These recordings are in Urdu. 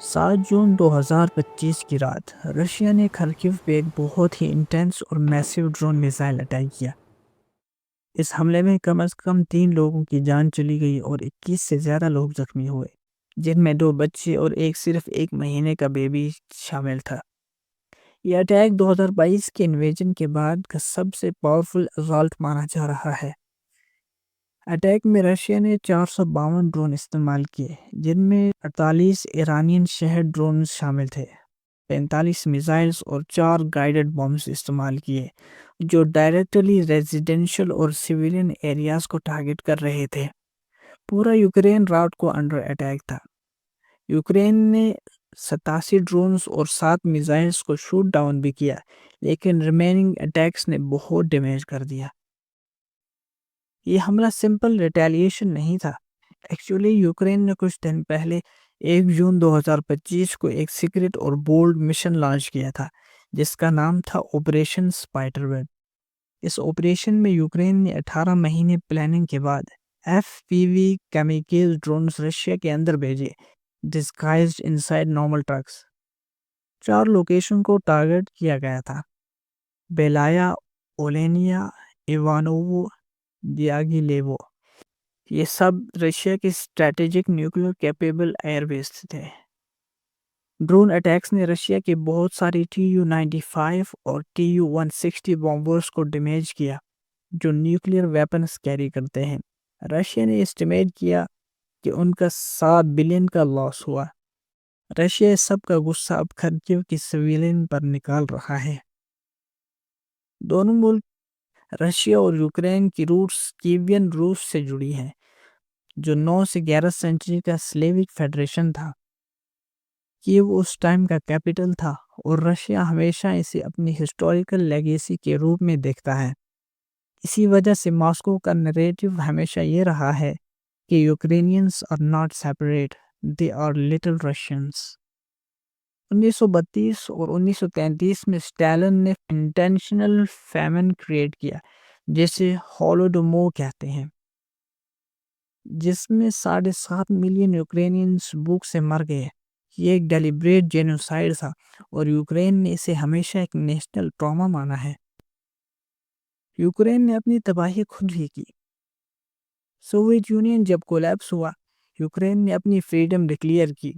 7 جون 2025 کی رات رشیا نے خرکیو پہ ایک بہت ہی انٹینس اور میسیو ڈرون میزائل اٹیک کیا۔ اس حملے میں کم از کم 3 لوگوں کی جان چلی گئی اور 21 سے زیادہ لوگ زخمی ہوئے، جن میں 2 بچے اور صرف 1 مہینے کا بیبی شامل تھا۔ یہ اٹیک 2022 کے انویژن کے بعد کا سب سے پاورفل اسالٹ مانا جا رہا ہے۔ اٹیک میں رشیا نے 452 ڈرون استعمال کیے، جن میں 48 ایرانین شہر ڈرونز شامل تھے۔ 45 میزائلز اور 4 گائیڈڈ بمز استعمال کیے، جو ڈائریکٹلی ریزیڈینشل اور سویلین ایریاز کو ٹارگٹ کر رہے تھے۔ پورا یوکرین رات کو انڈر اٹیک تھا۔ یوکرین نے 87 ڈرونز اور 7 میزائلز کو شوٹ ڈاؤن بھی کیا، لیکن ریمیننگ اٹیکس نے بہت ڈیمیج کر دیا۔ یہ حملہ سمپل ریٹیلیشن نہیں تھا۔ ایکچولی یوکرین نے کچھ دن پہلے 1 جون 2025 کو ایک سیکرٹ اور بولڈ مشن لانچ کیا تھا، جس کا نام تھا آپریشن اسپائڈر ویب۔ اس آپریشن میں یوکرین نے 18 مہینے پلاننگ کے بعد FPV کیمیکیز ڈرونز رشیا کے اندر بھیجے، disguised inside normal trucks. 4 location کو ٹارگٹ کیا گیا تھا: بیلایا، اولینیا، ایوانوو، دیاگیلیوو۔ یہ سب رشیا کے strategic nuclear capable air base تھے۔ ڈرون اٹیکس نے رشیا کے بہت ساری Tu-95 اور Tu-160 بامبرز کو ڈیمیج کیا، جو نیوکلیئر ویپنز کیری کرتے ہیں۔ رشیا نے اسٹیمیٹ کیا کہ ان کا 7 بلین کا لاس ہوا۔ رشیا اس سب کا غصہ اب خرکیو کی سویلین پر نکال رہا ہے۔ دونوں ملک رشیا اور یوکرین کی روٹس کیوین روس سے جڑی ہیں، جو 9 سے 11 سینچری کا سلیوک فیڈریشن تھا۔ کیو اس ٹائم کا کیپٹل تھا، اور رشیا ہمیشہ اسے اپنی ہسٹوریکل لیگیسی کے روپ میں دیکھتا ہے۔ اسی وجہ سے ماسکو کا نریٹو ہمیشہ یہ رہا ہے کہ Ukrainians are not separate, they are little Russians. 1932 اور 1933 میں اسٹالن نے انٹینشنل فیمن کریٹ کیا، جسے ہولوڈومور کہتے ہیں، جس میں 7.5 ملین یوکرینینز بھوک سے مر گئے۔ یہ ایک ڈیلیبریٹ جینوسائیڈ تھا، اور یوکرین نے اسے ہمیشہ ایک نیشنل ٹراما مانا ہے۔ یوکرین نے اپنی تباہی خود ہی کی۔ سوویت یونین جب کولیپس ہوا، یوکرین نے اپنی فریڈم ڈکلیئر کی،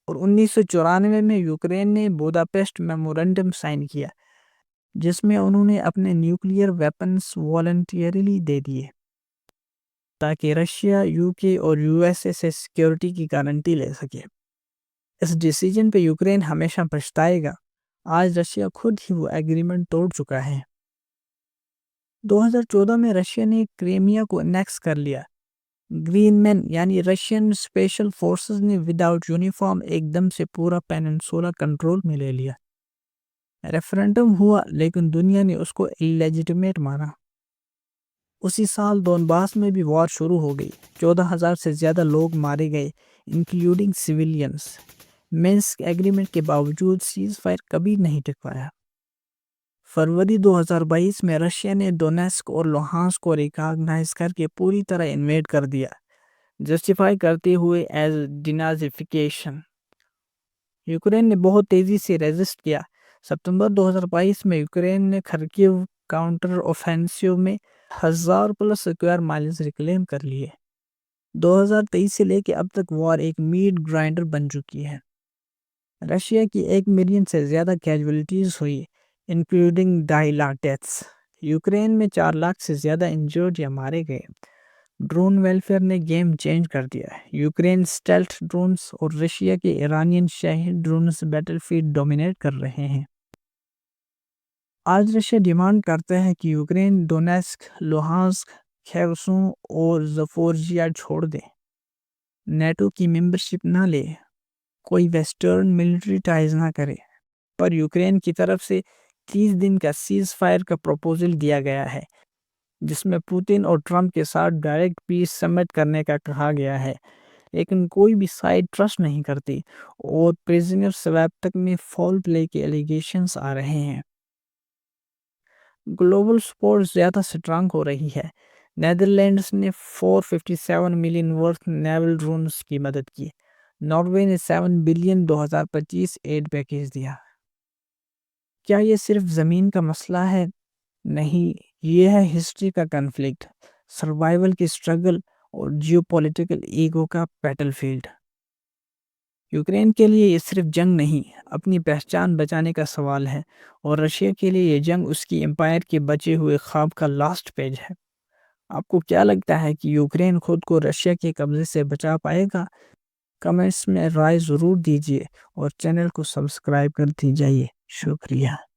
اور 1994 میں یوکرین نے بوداپیسٹ میمورنڈم سائن کیا، جس میں انہوں نے اپنے نیوکلیئر ویپنز والنٹیرلی دے دیے، تاکہ رشیا، UK اور USA سے سیکیورٹی کی گارنٹی لے سکے۔ اس ڈیسیجن پہ یوکرین ہمیشہ پچھتائے گا۔ آج رشیا خود ہی وہ ایگریمنٹ توڑ چکا ہے۔ 2014 میں رشیا نے کریمیا کو انیکس کر لیا۔ گرین مین یعنی رشین اسپیشل فورسز نے وداؤٹ یونیفارم ایک دم سے پورا پیننسولا کنٹرول میں لے لیا۔ ریفرنڈم ہوا، لیکن دنیا نے اس کو اللیجیٹمیٹ مانا۔ اسی سال دونباس میں بھی وار شروع ہو گئی۔ 14,000 سے زیادہ لوگ مارے گئے، انکلوڈنگ سویلینز۔ مینسک ایگریمنٹ کے باوجود سیز فائر کبھی نہیں ٹک پایا۔ فروری 2022 میں رشیا نے ڈونیسک اور لوہانسک کو ریکاگنائز کر کے پوری طرح انویڈ کر دیا، جسٹیفائی کرتے ہوئے ایز ڈینازیفیکیشن۔ یوکرین نے بہت تیزی سے ریزسٹ کیا۔ ستمبر 2022 میں یوکرین نے خرکیو کاؤنٹر اوفینسیو میں 1000+ اسکوائر مائلز ریکلیم کر لیے۔ 2023 سے لے کے اب تک وار ایک میٹ گرائنڈر بن چکی ہے۔ رشیا کی 1 ملین سے زیادہ کیجویلٹیز ہوئی، انکلوڈنگ 2.5 لاکھ ڈیتھس۔ یوکرین میں 4 لاکھ سے زیادہ انجرڈ یا مارے گئے۔ ڈرون ویلفیئر نے گیم چینج کر دیا۔ یوکرین اسٹیلتھ ڈرونز اور رشیا کے ایرانین شاہد ڈرونز بیٹل فیلڈ ڈومینیٹ کر رہے ہیں۔ آج رشیا ڈیمانڈ کرتا ہے کہ یوکرین ڈونیسک، لوہانسک، خیرسون اور زپوریژیا چھوڑ دے، نیٹو کی ممبرشپ نہ لے، کوئی ویسٹرن ملٹری ٹائز نہ کرے۔ پر یوکرین کی طرف سے 30 دن کا سیز فائر کا پروپوزل دیا گیا ہے، جس میں پوتن اور ٹرمپ کے ساتھ ڈائریکٹ پیس سمٹ کرنے کا کہا گیا ہے، لیکن کوئی بھی سائیڈ ٹرسٹ نہیں کرتی، اور پریزنر سویپ تک میں فول پلے کے الیگیشنز آ رہے ہیں۔ گلوبل سپورٹ زیادہ سٹرانگ ہو رہی ہے۔ نیدرلینڈز نے 457 ملین ورتھ نیول ڈرونز کی مدد کی، ناروے نے 7 بلین 2025 ایڈ پیکیج دیا۔ کیا یہ صرف زمین کا مسئلہ ہے؟ نہیں، یہ ہے ہسٹری کا کنفلکٹ، سروائیول کی سٹرگل اور جیو پولیٹیکل ایگو کا بیٹل فیلڈ۔ یوکرین کے لیے یہ صرف جنگ نہیں، اپنی پہچان بچانے کا سوال ہے، اور رشیا کے لیے یہ جنگ اس کی امپائر کے بچے ہوئے خواب کا لاسٹ پیج ہے۔ آپ کو کیا لگتا ہے کہ یوکرین خود کو رشیا کے قبضے سے بچا پائے گا؟ کمنٹس میں رائے ضرور دیجیے اور چینل کو سبسکرائب کرتے جائیے۔ شکریہ۔